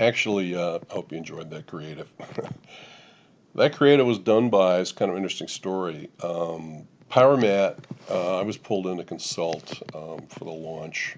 Actually, hope you enjoyed that creative. That creative was done by, it's kind of an interesting story. Power Mat, I was pulled in to consult for the launch.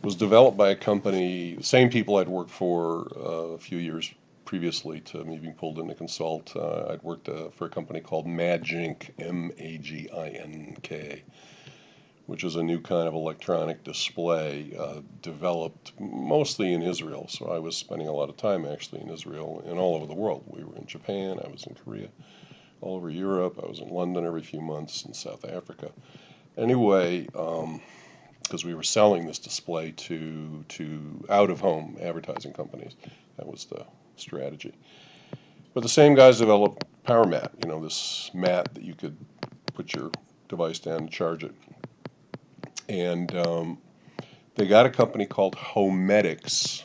Was developed by a company, the same people I'd worked for a few years previously to me being pulled in to consult. I'd worked for a company called Magink, Magink, which is a new kind of electronic display developed mostly in Israel. So I was spending a lot of time actually in Israel and all over the world. We were in Japan, I was in Korea, all over Europe. I was in London every few months, in South Africa. Anyway, because we were selling this display to out-of-home advertising companies. That was the strategy. But the same guys developed Power Mat, this mat that you could put your device down and charge it. And they got a company called Homedics.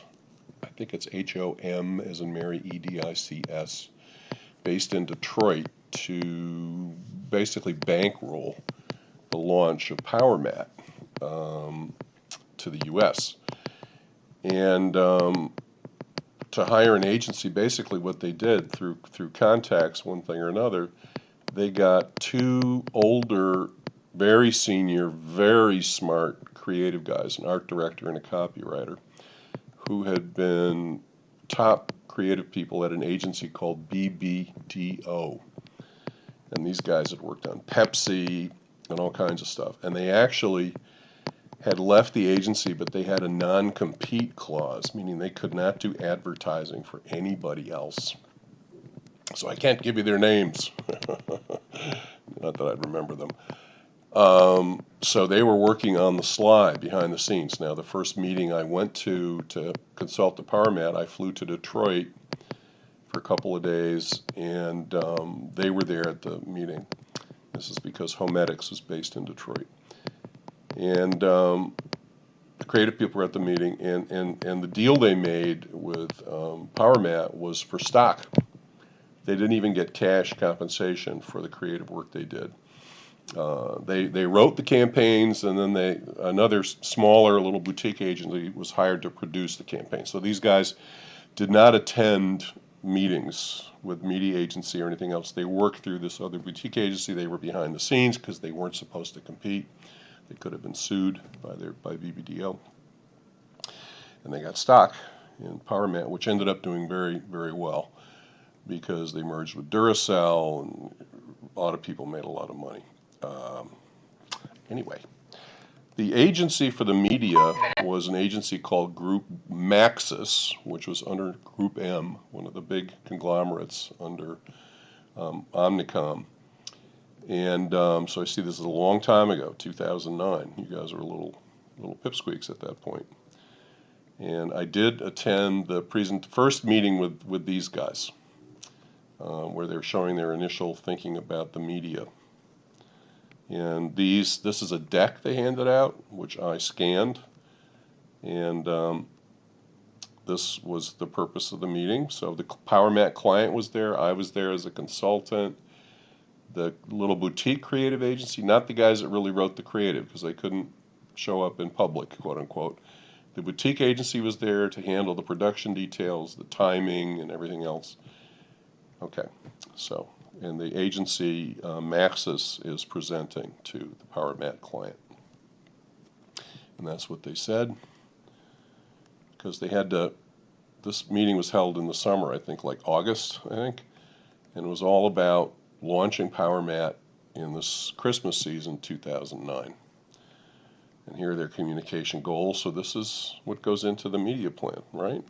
I think it's H-O-M as in Mary, E-D-I-C-S, based in Detroit to basically bankroll the launch of Power Mat to the U.S. And to hire an agency, basically what they did through contacts, one thing or another, they got two older, very senior, very smart creative guys, an art director and a copywriter, who had been top creative people at an agency called BBDO. And these guys had worked on Pepsi and all kinds of stuff. And they actually had left the agency, but they had a non-compete clause, meaning they could not do advertising for anybody else. So I can't give you their names. Not that I'd remember them. So they were working on the sly behind the scenes. Now, the first meeting I went to consult the Power Mat, I flew to Detroit for a couple of days, and they were there at the meeting. This is because Homedics is based in Detroit. And the creative people were at the meeting, and the deal they made with Power Mat was for stock. They didn't even get cash compensation for the creative work they did. They wrote the campaigns, and then another smaller little boutique agency was hired to produce the campaign. So these guys did not attend meetings with media agency or anything else. They worked through this other boutique agency. They were behind the scenes because they weren't supposed to compete. They could have been sued by BBDO. And they got stock in Power Mat, which ended up doing very, very well because they merged with Duracell, and a lot of people made a lot of money. Anyway, the agency for the media was an agency called Group Maxis, which was under Group M, one of the big conglomerates under Omnicom. And so I see this is a long time ago, 2009. You guys were little pipsqueaks at that point. And I did attend the first meeting with these guys, where they were showing their initial thinking about the media. And this is a deck they handed out, which I scanned. And this was the purpose of the meeting. So the Power Mat client was there. I was there as a consultant. The little boutique creative agency, not the guys that really wrote the creative because they couldn't show up in public, quote unquote. The boutique agency was there to handle the production details, the timing, and everything else. Okay, so, and the agency, Maxis, is presenting to the Power Mat client. And that's what they said, because they had this meeting was held in the summer, I think like August, and it was all about launching Power Mat in this Christmas season 2009. And here are their communication goals. So this is what goes into the media plan, right?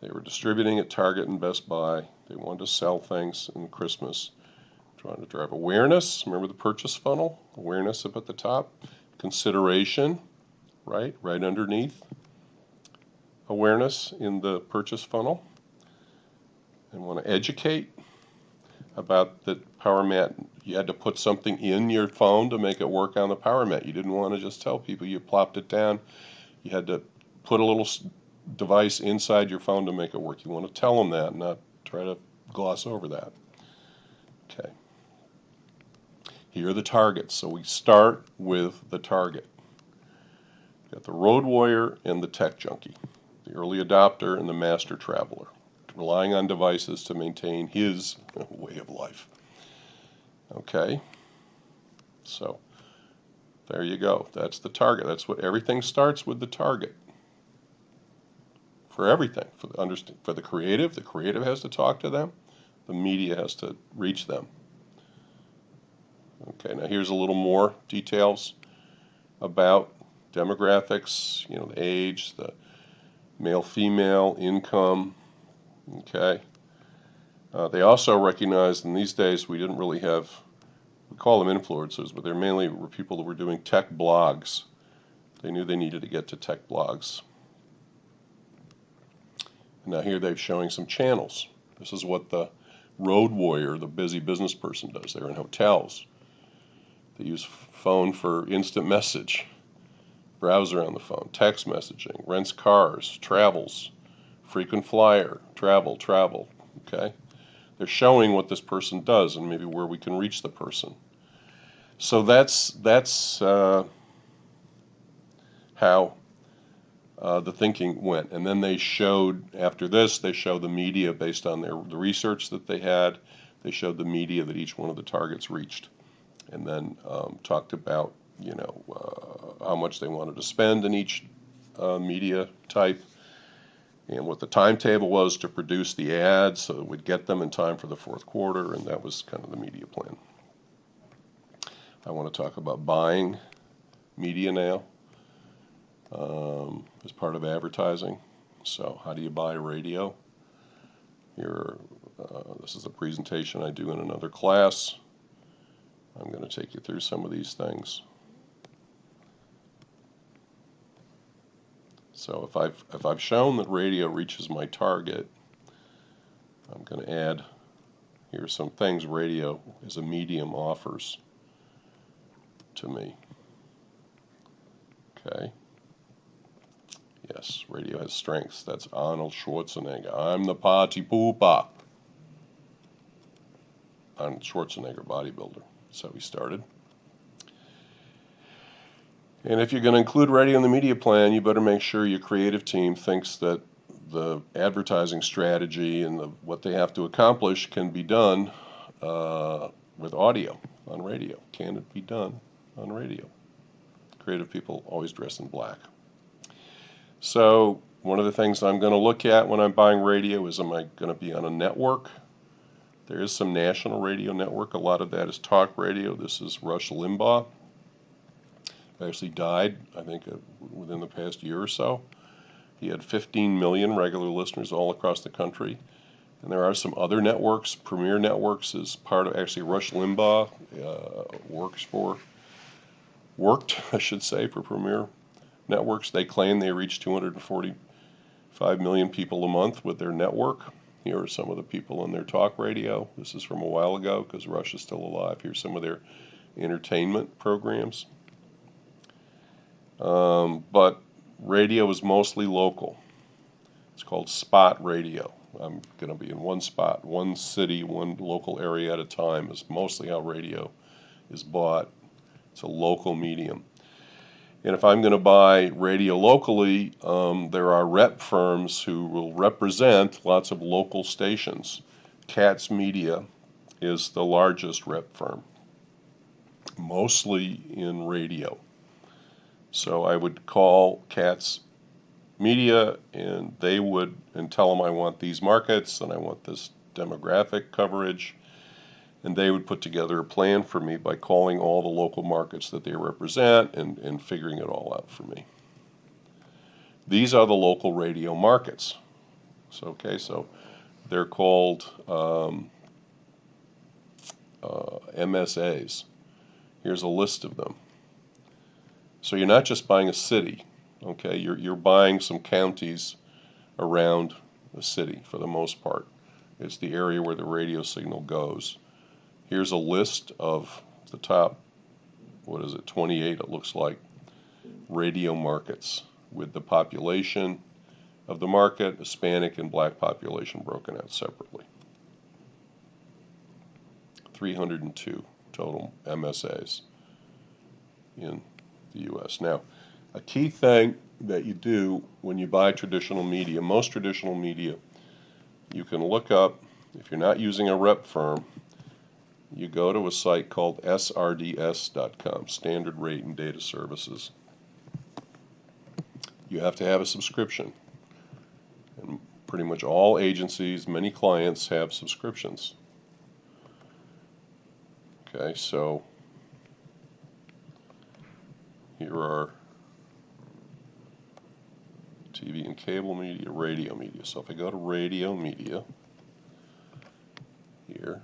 They were distributing at Target and Best Buy. They wanted to sell things in Christmas, trying to drive awareness. Remember the purchase funnel? Awareness up at the top. Consideration, right underneath. Awareness in the purchase funnel. And want to educate about the Power Mat. You had to put something in your phone to make it work on the Power Mat. You didn't want to just tell people. You plopped it down. You had to put a little device inside your phone to make it work. You want to tell them that, not try to gloss over that. Okay. Here are the targets. So we start with the target. Got the road warrior and the tech junkie. the early adopter and the master traveler, relying on devices to maintain his way of life. Okay, so there you go. That's the target. That's what everything starts with, the target. For everything, for the creative has to talk to them. The media has to reach them. Okay, now here's a little more details about demographics, the age, the male-female, income. Okay. They also recognized in these days we didn't really have, we call them influencers, but they're mainly people that were doing tech blogs. They knew they needed to get to tech blogs. And now here they're showing some channels. This is what the road warrior, the busy business person, does. They're in hotels. They use phone for instant message, browser on the phone, text messaging, rents cars, travels, frequent flyer, travel. Okay? They're showing what this person does and maybe where we can reach the person. So that's how the thinking went. And then they showed, after this, they showed the media based on the research that they had. They showed the media that each one of the targets reached, and then talked about how much they wanted to spend in each media type, and what the timetable was to produce the ads so it would get them in time for the fourth quarter, and that was kind of the media plan. I want to talk about buying media now as part of advertising. So how do you buy radio? This is a presentation I do in another class. I'm going to take you through some of these things. So if I've shown that radio reaches my target, I'm going to add, here's some things radio as a medium offers to me. Okay. Yes, radio has strengths. That's Arnold Schwarzenegger. I'm the party pooper. Arnold Schwarzenegger, bodybuilder. That's how he started. And if you're going to include radio in the media plan, you better make sure your creative team thinks that the advertising strategy and what they have to accomplish can be done with audio on radio. Can it be done on radio? Creative people always dress in black. So one of the things I'm going to look at when I'm buying radio is, am I going to be on a network? There is some national radio network. A lot of that is talk radio. This is Rush Limbaugh. He actually died, I think, within the past year or so. He had 15 million regular listeners all across the country. And there are some other networks. Premier Networks is part of, actually, Rush Limbaugh worked, I should say, for Premier Networks. They claim they reach 245 million people a month with their network. Here are some of the people on their talk radio. This is from a while ago because Rush is still alive. Here's some of their entertainment programs. But radio is mostly local. It's called spot radio. I'm going to be in one spot, one city, one local area at a time is mostly how radio is bought. It's a local medium. And if I'm going to buy radio locally, there are rep firms who will represent lots of local stations. Katz Media is the largest rep firm, mostly in radio. So I would call Katz Media, and they would, and tell them I want these markets and I want this demographic coverage, and they would put together a plan for me by calling all the local markets that they represent and figuring it all out for me. These are the local radio markets. So they're called MSAs. Here's a list of them. So you're not just buying a city, okay? You're buying some counties around the city for the most part. It's the area where the radio signal goes. Here's a list of the top, 28 it looks like, radio markets with the population of the market, Hispanic and black population broken out separately. 302 total MSAs in the U.S. Now, a key thing that you do when you buy traditional media, most traditional media, you can look up, if you're not using a rep firm, you go to a site called srds.com, Standard Rate and Data Services. You have to have a subscription. And pretty much all agencies, many clients have subscriptions. Okay, so here are TV and cable media, radio media. So if I go to radio media here,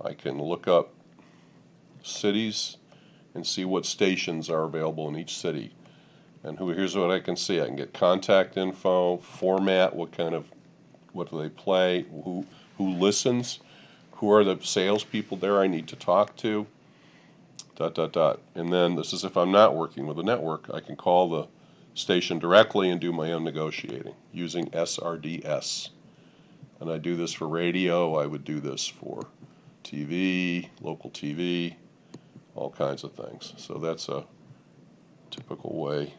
I can look up cities and see what stations are available in each city. And here's what I can see. I can get contact info, format, what do they play, who listens, who are the salespeople there I need to talk to, ... And then this is if I'm not working with a network, I can call the station directly and do my own negotiating using SRDS. And I do this for radio, I would do this for TV, local TV, all kinds of things. So that's a typical way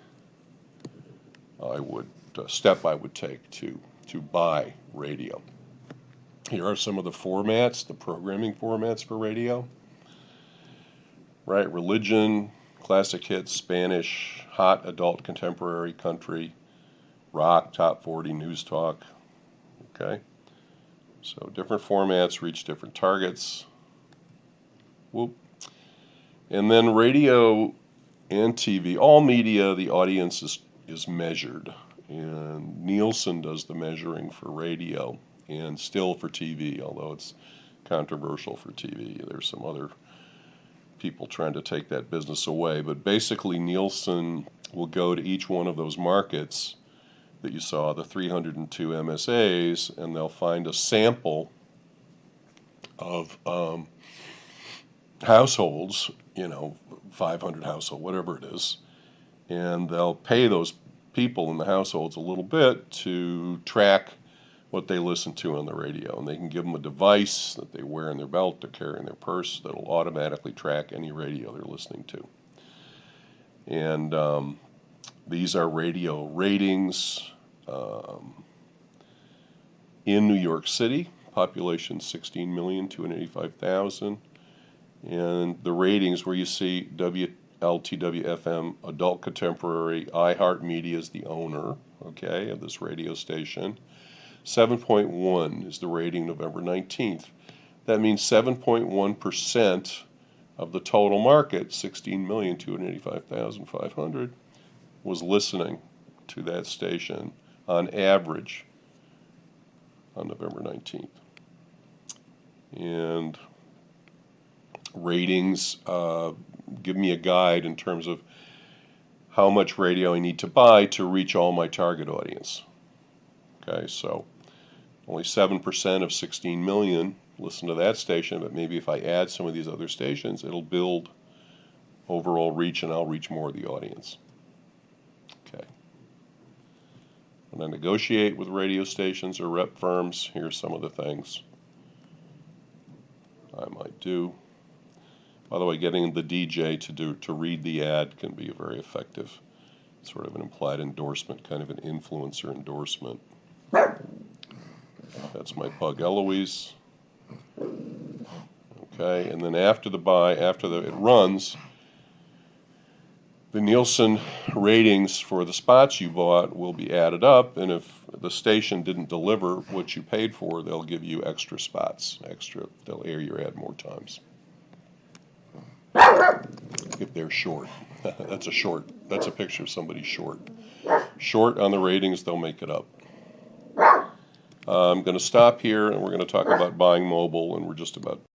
step I would take to buy radio. Here are some of the formats, the programming formats for radio. Right, religion, classic hits, Spanish, hot, adult, contemporary, country, rock, top 40, news talk. Okay, so different formats reach different targets. Whoop. And then radio and TV, all media, the audience is measured. And Nielsen does the measuring for radio and still for TV, although it's controversial for TV. There's some other people trying to take that business away. But basically, Nielsen will go to each one of those markets that you saw, the 302 MSAs, and they'll find a sample of households, 500 household, whatever it is, and they'll pay those people in the households a little bit to track what they listen to on the radio. And they can give them a device that they wear in their belt or carry in their purse that'll automatically track any radio they're listening to. And these are radio ratings in New York City, population 16,285,000. And the ratings where you see WLTW-FM, Adult Contemporary, iHeartMedia is the owner, okay, of this radio station. 7.1 is the rating November 19th. That means 7.1% of the total market, 16,285,500, was listening to that station on average on November 19th. And ratings give me a guide in terms of how much radio I need to buy to reach all my target audience. Okay, so only 7% of 16 million listen to that station, but maybe if I add some of these other stations, it'll build overall reach and I'll reach more of the audience. Okay. When I negotiate with radio stations or rep firms, here's some of the things I might do. By the way, getting the DJ to read the ad can be a very effective, sort of an implied endorsement, kind of an influencer endorsement. That's my pug Eloise. Okay, and then after it runs, the Nielsen ratings for the spots you bought will be added up, and if the station didn't deliver what you paid for, they'll give you extra spots. They'll air your ad more times. If they're short. That's a picture of somebody short. Short on the ratings, they'll make it up. I'm going to stop here, and we're going to talk about buying mobile, and we're just about